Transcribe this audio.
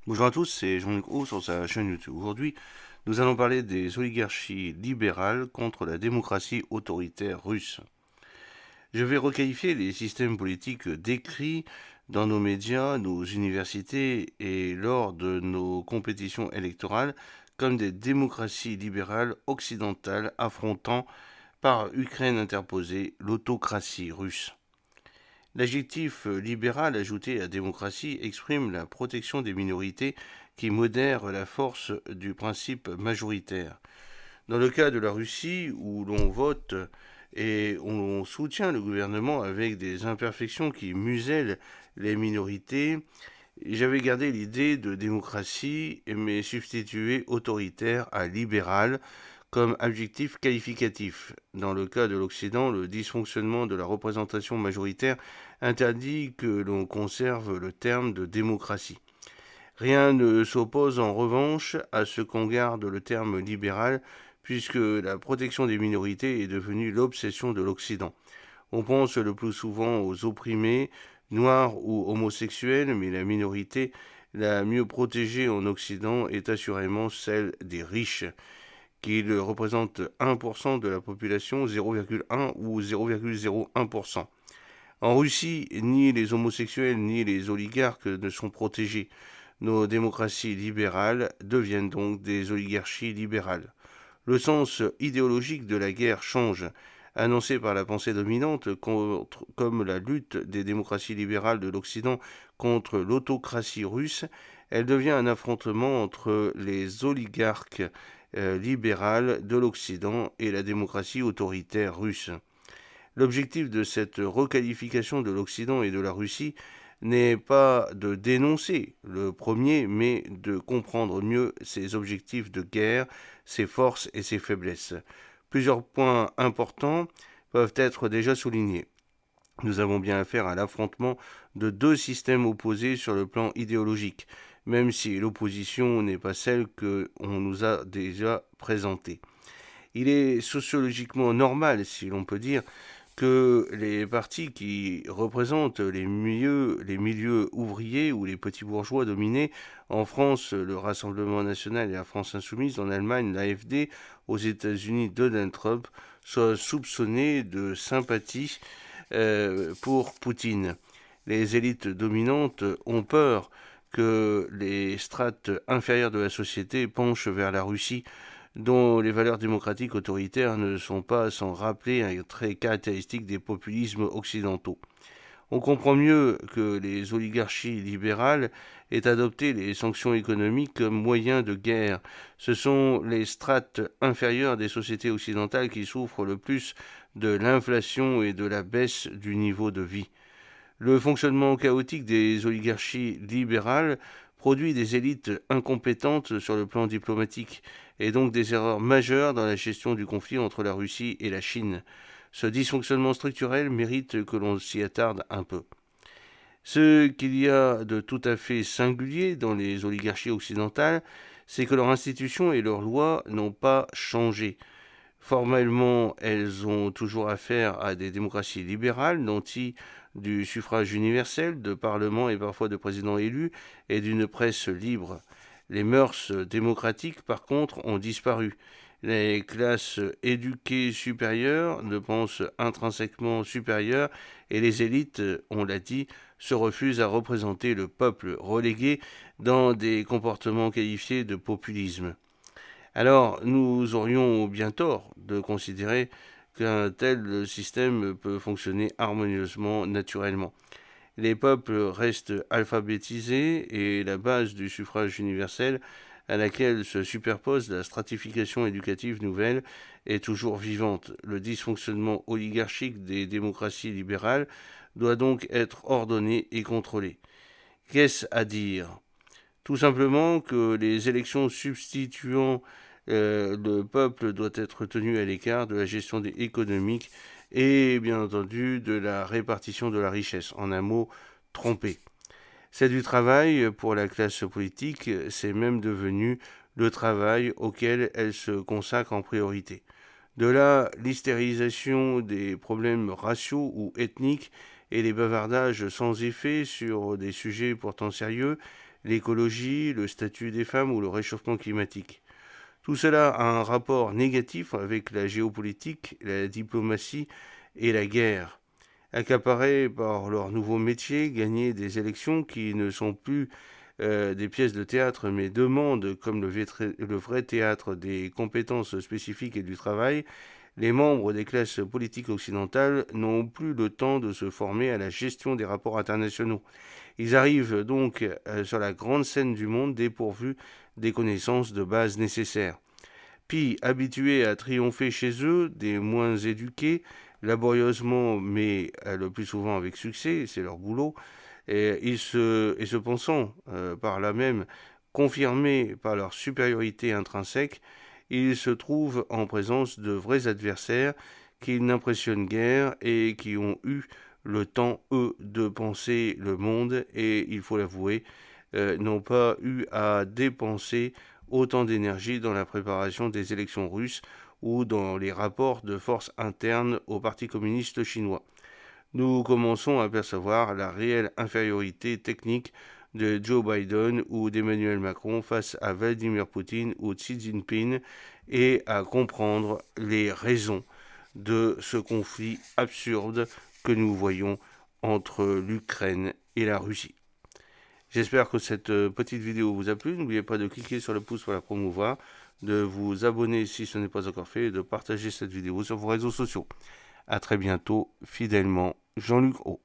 Bonjour à tous, c'est Jean-Luc Roux sur sa chaîne YouTube. Aujourd'hui, nous allons parler des oligarchies libérales contre la démocratie autoritaire russe. Je vais requalifier les systèmes politiques décrits dans nos médias, nos universités et lors de nos compétitions électorales comme des démocraties libérales occidentales affrontant par Ukraine interposée l'autocratie russe. L'adjectif libéral ajouté à démocratie exprime la protection des minorités qui modère la force du principe majoritaire. Dans le cas de la Russie, où l'on vote et on soutient le gouvernement avec des imperfections qui musellent les minorités, j'avais gardé l'idée de démocratie, mais substitué autoritaire à libéral comme adjectif qualificatif. Dans le cas de l'Occident, le dysfonctionnement de la représentation majoritaire interdit que l'on conserve le terme de démocratie. Rien ne s'oppose en revanche à ce qu'on garde le terme libéral, puisque la protection des minorités est devenue l'obsession de l'Occident. On pense le plus souvent aux opprimés, noirs ou homosexuels, mais la minorité la mieux protégée en Occident est assurément celle des riches, qui représentent 1% de la population, 0,1 ou 0,01%. En Russie, ni les homosexuels ni les oligarques ne sont protégés. Nos démocraties libérales deviennent donc des oligarchies libérales. Le sens idéologique de la guerre change. Annoncée par la pensée dominante comme la lutte des démocraties libérales de l'Occident contre l'autocratie russe, elle devient un affrontement entre les oligarques libérales de l'Occident et la démocratie autoritaire russe. L'objectif de cette requalification de l'Occident et de la Russie n'est pas de dénoncer le premier, mais de comprendre mieux ses objectifs de guerre, ses forces et ses faiblesses. Plusieurs points importants peuvent être déjà soulignés. Nous avons bien affaire à l'affrontement de deux systèmes opposés sur le plan idéologique, même si l'opposition n'est pas celle que l'on nous a déjà présentée. Il est sociologiquement normal, si l'on peut dire, que les partis qui représentent les milieux ouvriers ou les petits bourgeois dominés, en France, le Rassemblement national et la France insoumise, en Allemagne, l'AfD, aux États-Unis, Donald Trump, soient soupçonnés de sympathie pour Poutine. Les élites dominantes ont peur que les strates inférieures de la société penchent vers la Russie, dont les valeurs démocratiques autoritaires ne sont pas sans rappeler un trait caractéristique des populismes occidentaux. On comprend mieux que les oligarchies libérales aient adopté les sanctions économiques comme moyen de guerre. Ce sont les strates inférieures des sociétés occidentales qui souffrent le plus de l'inflation et de la baisse du niveau de vie. Le fonctionnement chaotique des oligarchies libérales produit des élites incompétentes sur le plan diplomatique et donc des erreurs majeures dans la gestion du conflit entre la Russie et la Chine. Ce dysfonctionnement structurel mérite que l'on s'y attarde un peu. Ce qu'il y a de tout à fait singulier dans les oligarchies occidentales, c'est que leurs institutions et leurs lois n'ont pas changé. Formellement, elles ont toujours affaire à des démocraties libérales, nanties du suffrage universel, de parlements et parfois de présidents élus, et d'une presse libre. Les mœurs démocratiques, par contre, ont disparu. Les classes éduquées supérieures ne pensent intrinsèquement supérieures, et les élites, on l'a dit, se refusent à représenter le peuple, relégué dans des comportements qualifiés de populisme. Alors, nous aurions bien tort de considérer qu'un tel système peut fonctionner harmonieusement, naturellement. Les peuples restent alphabétisés et la base du suffrage universel à laquelle se superpose la stratification éducative nouvelle est toujours vivante. Le dysfonctionnement oligarchique des démocraties libérales doit donc être ordonné et contrôlé. Qu'est-ce à dire? Tout simplement que les élections substituant le peuple doit être tenu à l'écart de la gestion économique et bien entendu de la répartition de la richesse. En un mot, trompé. C'est du travail pour la classe politique, c'est même devenu le travail auquel elle se consacre en priorité. De là, l'hystérisation des problèmes raciaux ou ethniques et les bavardages sans effet sur des sujets pourtant sérieux, l'écologie, le statut des femmes ou le réchauffement climatique. Tout cela a un rapport négatif avec la géopolitique, la diplomatie et la guerre. Accaparés par leur nouveau métier, gagner des élections qui ne sont plus des pièces de théâtre mais demandent, comme le vrai théâtre, des compétences spécifiques et du travail, les membres des classes politiques occidentales n'ont plus le temps de se former à la gestion des rapports internationaux. Ils arrivent donc sur la grande scène du monde dépourvus des connaissances de base nécessaires. Puis, habitués à triompher chez eux, des moins éduqués, laborieusement mais le plus souvent avec succès, c'est leur boulot, et se pensant par là même confirmés par leur supériorité intrinsèque, ils se trouvent en présence de vrais adversaires qui n'impressionnent guère et qui ont eu le temps, eux, de penser le monde et, il faut l'avouer, n'ont pas eu à dépenser autant d'énergie dans la préparation des élections russes ou dans les rapports de force internes au Parti communiste chinois. Nous commençons à percevoir la réelle infériorité technique de Joe Biden ou d'Emmanuel Macron face à Vladimir Poutine ou Xi Jinping et à comprendre les raisons de ce conflit absurde que nous voyons entre l'Ukraine et la Russie. J'espère que cette petite vidéo vous a plu. N'oubliez pas de cliquer sur le pouce pour la promouvoir, de vous abonner si ce n'est pas encore fait et de partager cette vidéo sur vos réseaux sociaux. À très bientôt, fidèlement, Jean-Luc O.